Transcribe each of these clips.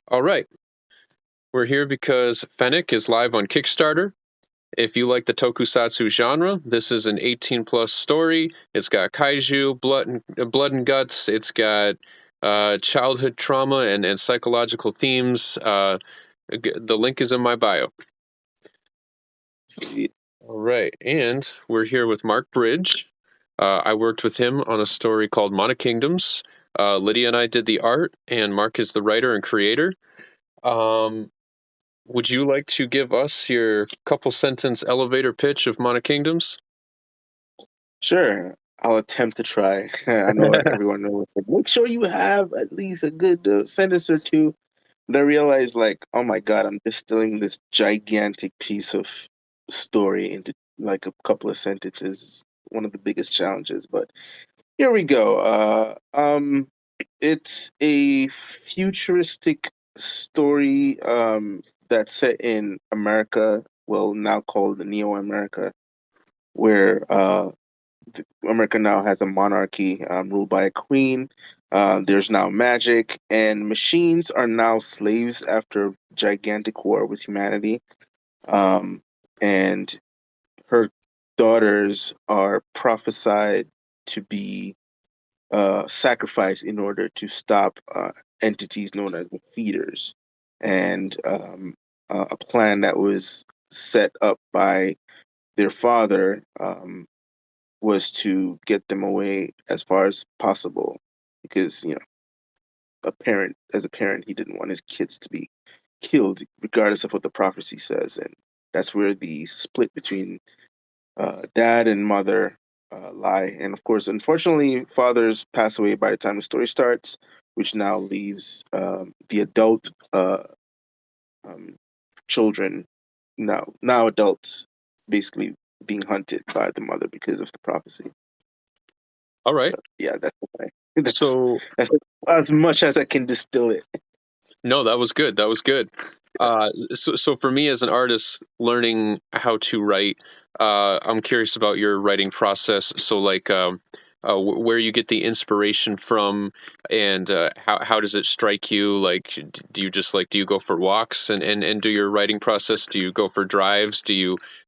All right, we're here because Fennec is live on Kickstarter. If you like the tokusatsu genre, this is an 18 plus story. It's got kaiju, blood and guts. It's got childhood trauma and psychological themes. The link is in my bio. Sweet. All right, and we're here with Mark Bridge. I worked with him on a story called Mana Kingdoms. Lydia and I did the art, and Mark is the writer and creator. Um, would you like to give us your couple sentence elevator pitch of Mana Kingdoms? Sure, I'll attempt to try. I know everyone knows. Like, make sure you have at least a good sentence or two. But I realized, like, oh my God, I'm distilling this gigantic piece of story into like a couple of sentences. One of the biggest challenges, but here we go. It's a futuristic story that's set in America, well, now called the Neo America, where America now has a monarchy ruled by a queen. There's now magic, and machines are now slaves after a gigantic war with humanity. Um, and her daughters are prophesied to be sacrificed in order to stop entities known as the feeders, and a plan that was set up by their father. Was to get them away as far as possible because as a parent he didn't want his kids to be killed regardless of what the prophecy says, and that's where the split between dad and mother lie. And of course, unfortunately, fathers pass away by the time the story starts, which now leaves the adult um, children, now adults, basically being hunted by the mother because of the prophecy. All right. So yeah, that's So, that's as much as I can distill it. no, that was good. That was good. So for me as an artist, learning how to write, I'm curious about your writing process. So, like, where you get the inspiration from, and how does it strike you? Like, do you just do you go for walks and do your writing process? Do you go for drives? Do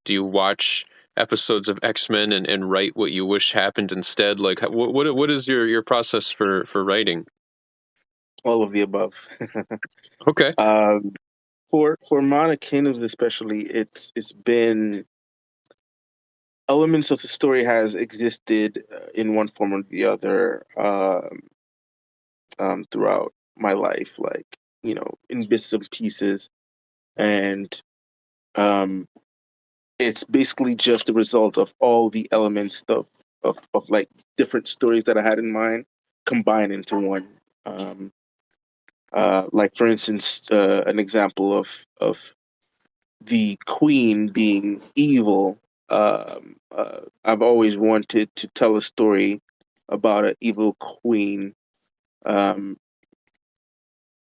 you watch episodes of X-Men and write what you wish happened instead? Like, what is your process for writing? All of the above. Okay. um, for Mana Kingdoms especially, it's been elements of the story has existed in one form or the other throughout my life, like in bits and pieces, and um, it's basically just a result of all the elements of like different stories that I had in mind combined into one. Um, like for instance, an example of the queen being evil. I've always wanted to tell a story about an evil queen, um,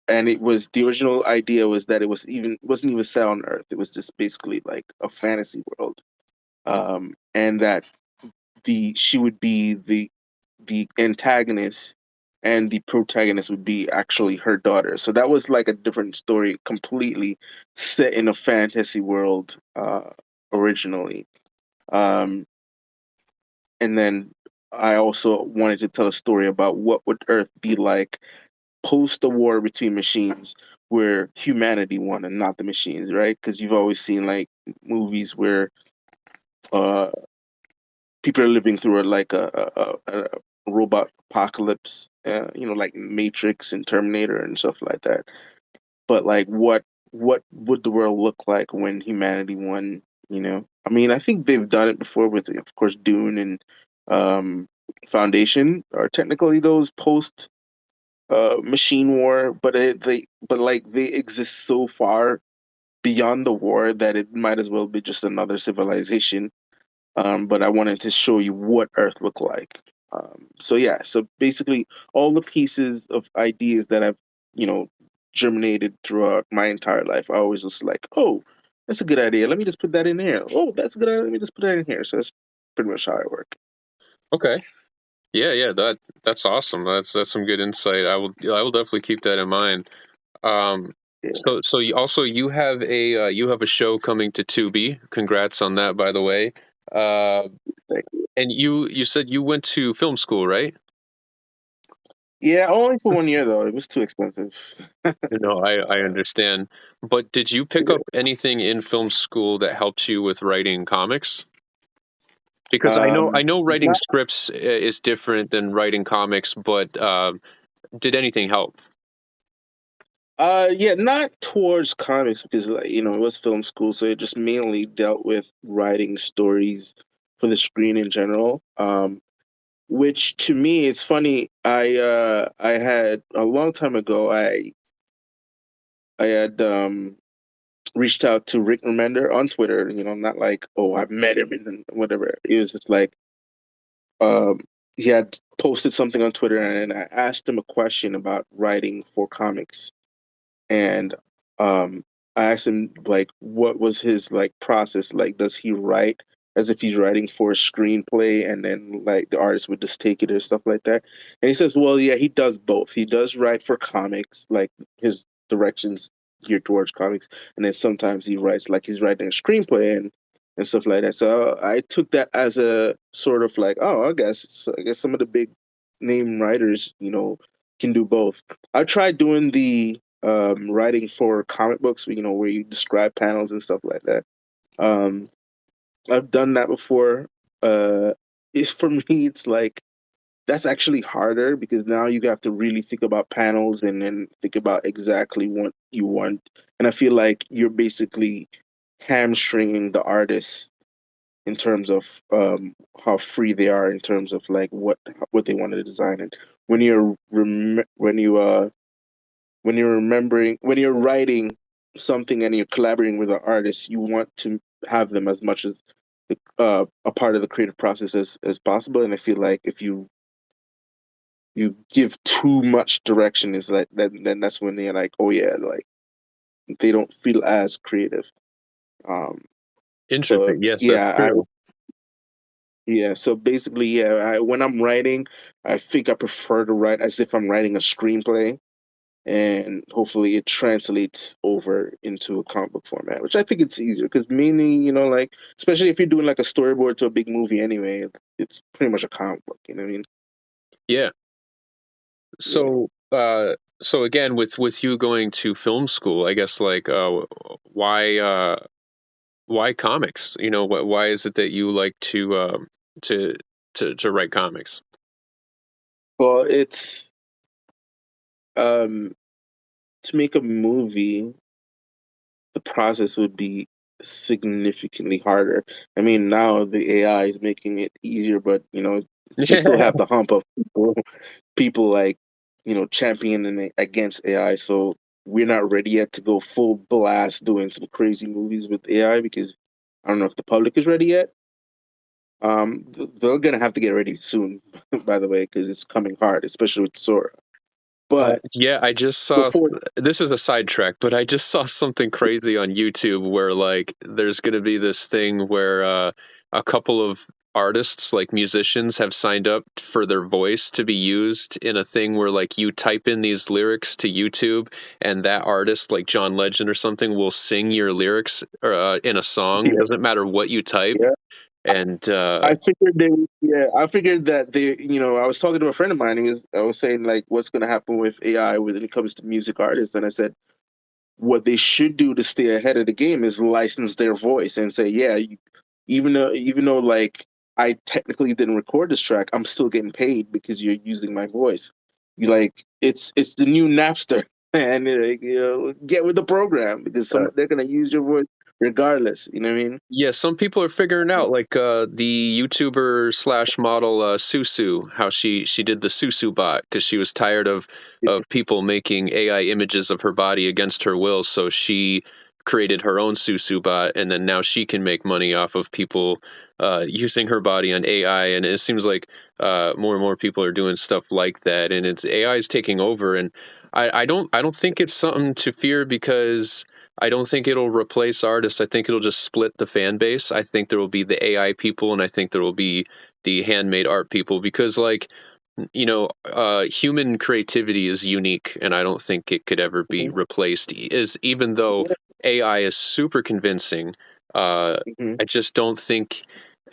and it was the original idea was that wasn't even set on Earth. It was just basically like a fantasy world, and that the she would be the antagonist and the protagonist would be actually her daughter. So that was like a different story completely set in a fantasy world originally. Um, and then I also wanted to tell a story about what would Earth be like post the war between machines where humanity won and not the machines, right? Because you've always seen like movies where uh people are living through a robot apocalypse, like Matrix and Terminator and stuff like that. But like, what would the world look like when humanity won? I mean, I think they've done it before with, of course, Dune and um, Foundation are technically those post machine war, but they exist so far beyond the war that it might as well be just another civilization. But I wanted to show you what Earth looked like. So yeah, so basically all the pieces of ideas that I've, you know, germinated throughout my entire life, I always was like, oh, that's a good idea. Let me just put that in here. Oh, that's a good idea. Let me just put that in here. So that's pretty much how I work. Okay. Yeah, yeah, that's awesome. That's some good insight. I will definitely keep that in mind. Um, Yeah, so you have a show coming to Tubi. Congrats on that, by the way. Uh, thank you. and you said you went to film school, right? Yeah, only for 1 year though. It was too expensive. No, I understand. But did you pick Yeah. up anything in film school that helped you with writing comics? Because I know writing Not scripts is different than writing comics, but did anything help? yeah, not towards comics because like, it was film school, so it just mainly dealt with writing stories for the screen in general. Which to me is funny. I had a long time ago. I had reached out to Rick Remender on Twitter. Not like, oh, I met him and whatever. It was just like um, he had posted something on Twitter, and I asked him a question about writing for comics. And um I asked him like what was his like process, like does he write as if he's writing for a screenplay and then like the artist would just take it or stuff like that. And he says, well, yeah, he does both. He does write for comics, like his directions geared towards comics, and then sometimes he writes like he's writing a screenplay and stuff like that. So I took that as a sort of like, oh, I guess some of the big name writers, can do both. I tried doing the writing for comic books, where you describe panels and stuff like that. Um, I've done that before. It's for me, it's like that's actually harder because now you have to really think about panels and then think about exactly what you want. And I feel like you're basically hamstringing the artist in terms of how free they are in terms of like what they want to design. And when you're writing something and you're collaborating with an artist, you want to have them as much as a part of the creative process as possible. And I feel like if you give too much direction, is like then that's when they're like, oh yeah, like they don't feel as creative. Um, so Interesting. Yes, that's yeah, true. so basically, yeah, when I'm writing, I think I prefer to write as if I'm writing a screenplay, and hopefully it translates over into a comic book format, which I think it's easier because mainly, like especially if you're doing like a storyboard to a big movie anyway, it's pretty much a comic book. You know what I mean? Yeah. Yeah. So again, with you going to film school, I guess like why why comics? Why is it that you like to to write comics? Well, it's um to make a movie, the process would be significantly harder. I mean, now the AI is making it easier, but they still have the hump of people like championing it against AI. So we're not ready yet to go full blast doing some crazy movies with AI because I don't know if the public is ready yet. They're gonna have to get ready soon, by the way, because it's coming hard, especially with Sora. But Yeah, I just saw. before, This is a sidetrack, but I just saw something crazy on YouTube where like there's going to be this thing where a couple of artists, like musicians, have signed up for their voice to be used in a thing where like you type in these lyrics to YouTube, and that artist, like John Legend or something, will sing your lyrics in a song. It yeah, doesn't matter what you type, yeah. and I figured that I was talking to a friend of mine. I was saying like, what's going to happen with AI when it comes to music artists? And I said, what they should do to stay ahead of the game is license their voice and say, yeah, even though like I technically didn't record this track, I'm still getting paid because you're using my voice. You like, it's the new Napster, and get with the program because they're gonna use your voice regardless. You know what I mean? yeah, some people are figuring out, like the YouTuber slash model Susu, how she did the Susu bot because she was tired of people making AI images of her body against her will, so she created her own Susu bot, and then now she can make money off of people using her body on AI, and it seems like more and more people are doing stuff like that, and it's AI is taking over, and I don't think it's something to fear because I don't think it'll replace artists. I think it'll just split the fan base. I think there will be the AI people, and I think there will be the handmade art people. Because, like, human creativity is unique, and I don't think it could ever be Mhm. replaced. Is even though Yeah. AI is super convincing, Mhm. I just don't think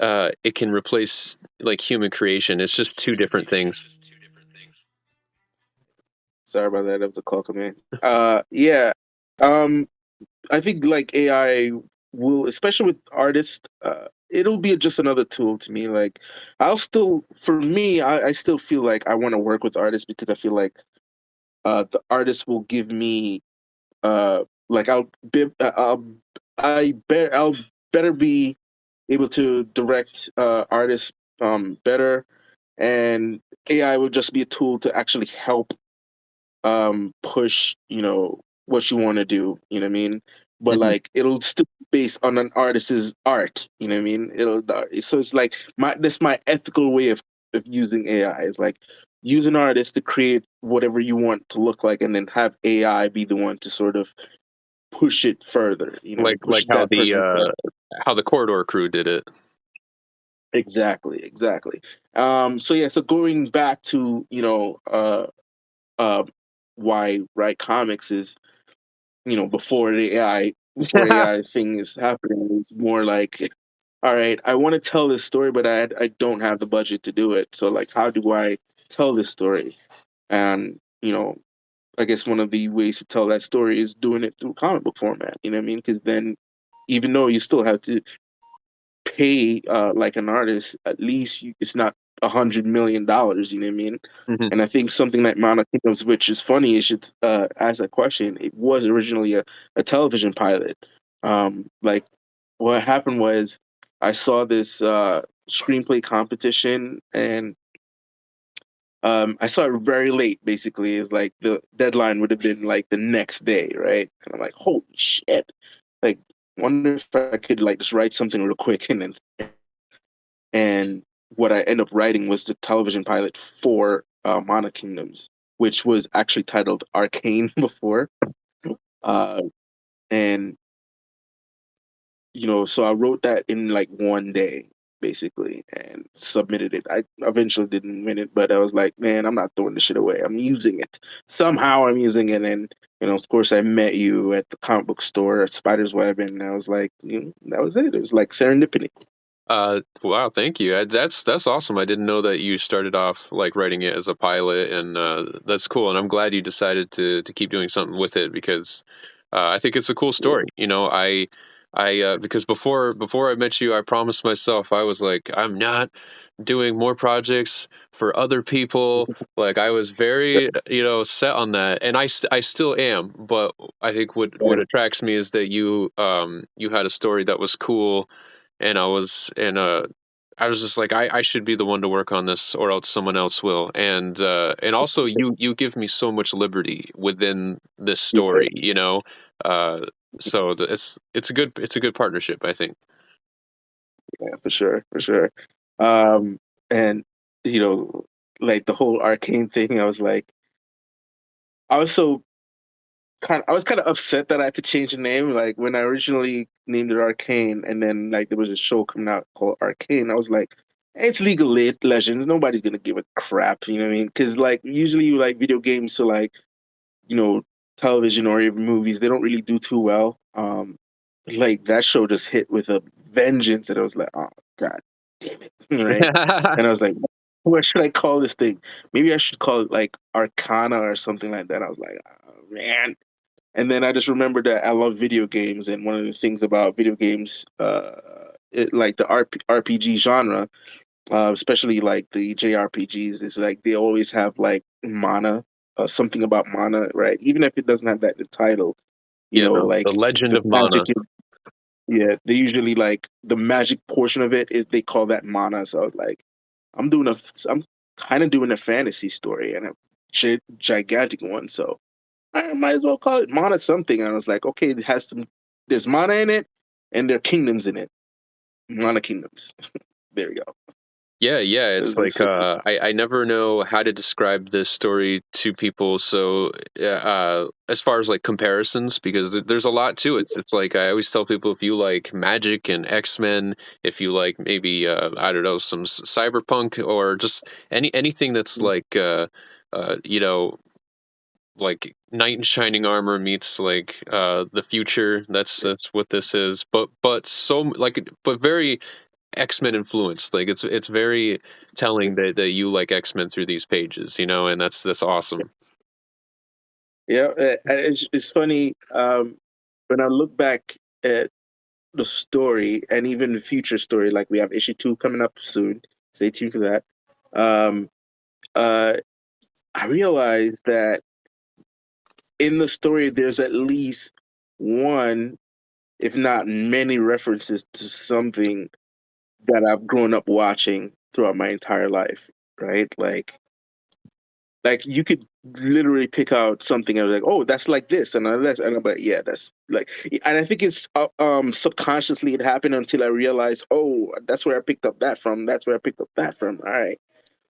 it can replace like human creation. It's just two different things. Sorry about that. That was a call coming in. Yeah. Um, I think like AI will, especially with artists, it'll be just another tool to me. Like, I'll still, for me, I still feel like I want to work with artists because I feel like the artist will give me, like I'll better be able to direct artists better, and AI will just be a tool to actually help push, what you want to do, you know what I mean? But Hmm. like it'll still be based on an artist's art, you know what I mean? So it's like my ethical way of using AI is like use an artist to create whatever you want to look like, and then have AI be the one to sort of push it further, Like push that person further. how the Corridor Crew did it. Exactly, exactly. So yeah, so going back to, uh why write comics is, before AI thing is happening, it's more like, all right, I want to tell this story, but I don't have the budget to do it. So like, how do I tell this story? And I guess one of the ways to tell that story is doing it through comic book format. You know what I mean? Because then, even though you still have to pay like an artist, at least it's not $100 million. You know what I mean? Hmm. And I think something like Mono Kingdoms, which is funny, you should ask that question. It was originally a television pilot. Like what happened was I saw this screenplay competition, and I saw it very late. Basically, is like the deadline would have been like the next day, right? And I'm like, holy shit! Like, wonder if I could like just write something real quick and then and what I end up writing was the television pilot for Mana Kingdoms, which was actually titled Arcane before. Uh, and so I wrote that in like one day, basically, and submitted it. I eventually didn't win it, but I was like, man, I'm not throwing this shit away. I'm using it. Somehow I'm using it. And, of course, I met you at the comic book store at Spider's Web, and I was like, that was it. It was like serendipity. Wow, thank you. That's awesome. I didn't know that you started off like writing it as a pilot, and that's cool. And I'm glad you decided to keep doing something with it because I think it's a cool Yeah. story. Because before I met you, I promised myself I was like I'm not doing more projects for other people. Like I was very set on that, and I still am. But I think what Right. attracts me is that you had a story that was cool, and I was just like I should be the one to work on this or else someone else will. And also you give me so much liberty within this Yeah. story, uh so it's a good partnership, I think. Yeah, for sure, for sure. And you know, like the whole arcane thing, I was so I was kind of upset that I had to change the name. Like when I originally named it Arcane, and then like there was a show coming out called Arcane. I was like, it's Legends. Nobody's gonna give a crap. You know what I mean? Because like usually you like video games to like you know television or even movies, they don't really do too well. Like that show just hit with a vengeance, and I was like, oh god damn it, right? And I was like, what should I call this thing? Maybe I should call it like Arcana or something like that. I was like, oh, man. And then I just remembered that I love video games, and one of the things about video games, like the RPG genre, especially like the JRPGs, is like they always have like mana, something about mana, right? Even if it doesn't have that in the title, Yeah, the like Legend the of Mana. magic. Yeah, they usually like the magic portion of it is they call that mana. So I was like, I'm kind of doing a fantasy story and a gigantic one, so I might as well call it mana something. And I was like, okay, there's mana in it, and there are kingdoms in it. Mana kingdoms. There you go. Yeah, yeah. It's This like I never know how to describe this story to people. So as far as like comparisons, because there's a lot to it. It's like I always tell people, if you like magic and X-Men, if you like maybe I don't know, some cyberpunk, or just anything that's like you know, like knight in shining armor meets like the future. That's what this is. But so like but very X-Men influenced. Like it's very telling that you like X-Men through these pages, and that's awesome. Yeah, it's funny when I look back at the story and even the future story. Like we have issue 2 coming up soon. Stay tuned for that. Um, uh, I realized that in the story, there's at least one, if not many, references to something that I've grown up watching throughout my entire life. Right, like you could literally pick out something and be like, oh, that's like this, and I'm like, yeah, that's like, and I think it's subconsciously it happened until I realized, oh, that's where I picked up that from. That's where I picked up that from. All right.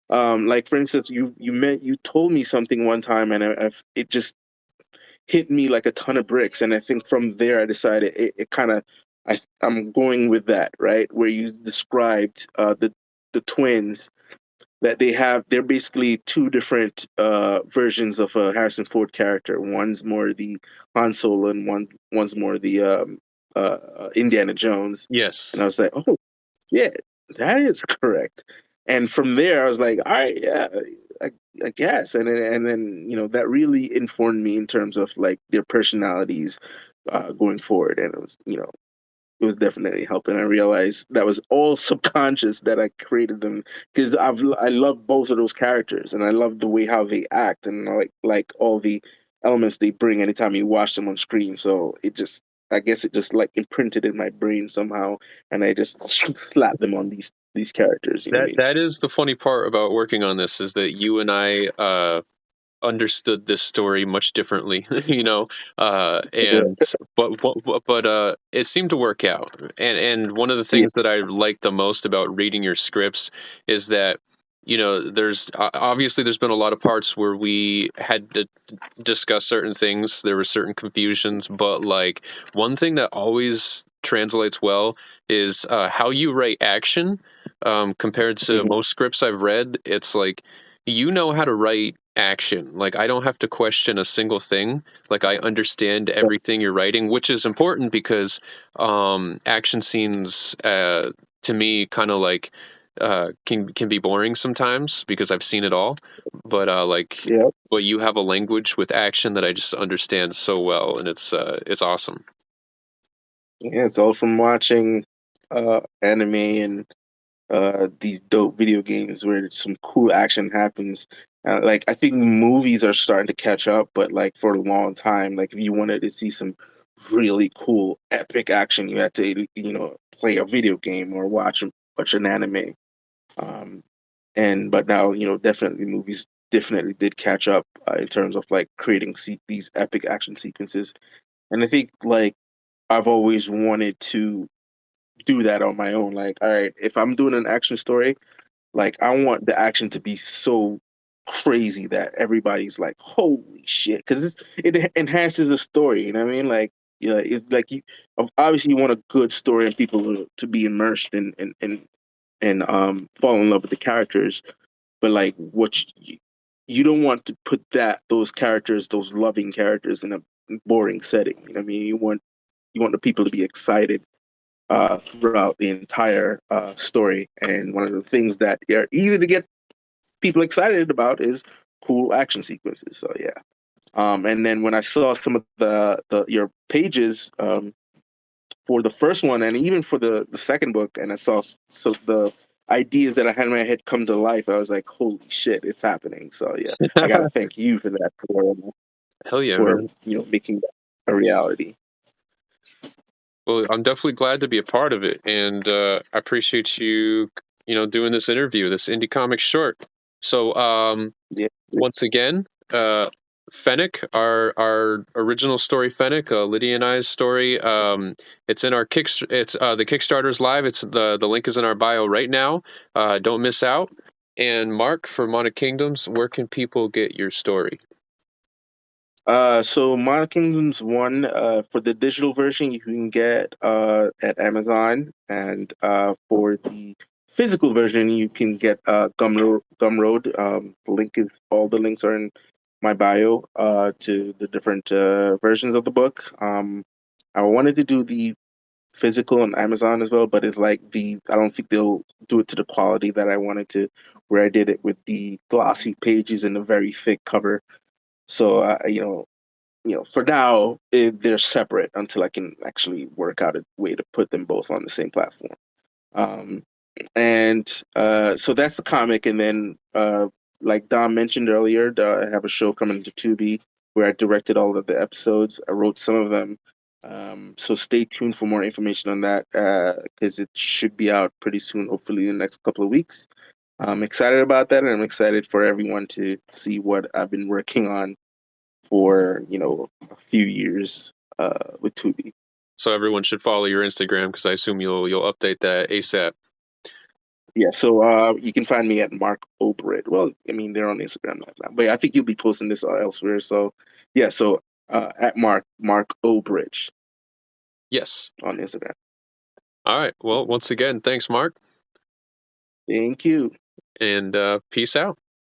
Like for instance, you told me something one time, and it just hit me like a ton of bricks, and I think from there I decided it kind of I'm going with that, right, where you described the twins that they're basically two different versions of a Harrison Ford character. One's more the Han Solo, and one's more the Indiana Jones. And Yes. I was like, oh yeah, that is correct. And from there, I was like, all right, yeah, I, I guess. And then that really informed me in terms of like their personalities going forward. And it was definitely helping. I realized that was all subconscious that I created them because I love both of those characters, and I love the way how they act, and I like all the elements they bring anytime you watch them on screen. So I guess it just like imprinted in my brain somehow, and I just slapped them on these characters. You know what I That mean? that is the funny part about working on this, is that you and I understood this story much differently, and but it seemed to work out. And one of the Yeah. things that I like the most about reading your scripts is that there's obviously there's been a lot of parts where we had to discuss certain things. There were certain confusions, but like one thing that always translates well is how you write action, compared to Mhm. most scripts I've read. It's like how to write action. Like I don't have to question a single thing. Like I understand everything you're writing, which is important because action scenes, to me, kind of like can be boring sometimes because I've seen it all. But Yeah. but you have a language with action that I just understand so well, and it's awesome. Yeah. It's all from watching anime and these dope video games where some cool action happens. Like I think movies are starting to catch up, but like for a long time, like if you wanted to see some really cool epic action, you had to play a video game or watch an anime. Um, and but now definitely movies definitely did catch up in terms of like creating these epic action sequences. And I think like I've always wanted to do that on my own. Like, all right, if I'm doing an action story, like I want the action to be so crazy that everybody's like, "Holy shit!" Because it enhances the story. You know what I mean? Like, yeah, it's like obviously you want a good story and people to be immersed and fall in love with the characters. But like, you don't want to put those characters, those loving characters, in a boring setting. You know what I mean? You want the people to be excited throughout the entire story. And one of the things that are easy to get people excited about is cool action sequences. So yeah. And then when I saw some of the your pages for the first one and even for the second book, and I saw so the ideas that I had in my head come to life, I was like, holy shit, it's happening. So yeah, I gotta thank you for that Hell yeah, for man. making that a reality. Well, I'm definitely glad to be a part of it, and I appreciate you, doing this interview, this indie comic short. So, Yeah. once again, Fennec, our original story, Fennec, Lydia and I's story. It's in our It's the Kickstarter's live. It's the link is in our bio right now. Don't miss out. And Mark for Mono Kingdoms, where can people get your story? So Modern Kingdoms 1, for the digital version, you can get at Amazon, and for the physical version, you can get Gumroad. The link is all the links are in my bio to the different versions of the book. I wanted to do the physical on Amazon as well, but it's like I don't think they'll do it to the quality that I wanted to, where I did it with the glossy pages and a very thick cover. So for now, they're separate until I can actually work out a way to put them both on the same platform. Um, and so that's the comic. And then, like Dom mentioned earlier, I have a show coming to Tubi where I directed all of the episodes. I wrote some of them. So stay tuned for more information on that because it should be out pretty soon, hopefully in the next couple of weeks. I'm excited about that, and I'm excited for everyone to see what I've been working on for a few years with Tubi. So everyone should follow your Instagram because I assume you'll update that ASAP. Yeah, so you can find me at Mark Obrid. Well, I mean they're on Instagram now, but I think you'll be posting this elsewhere. So yeah, so at Mark Obridge Yes. on Instagram. All right. Well, once again, thanks, Mark, Thank you. and peace out.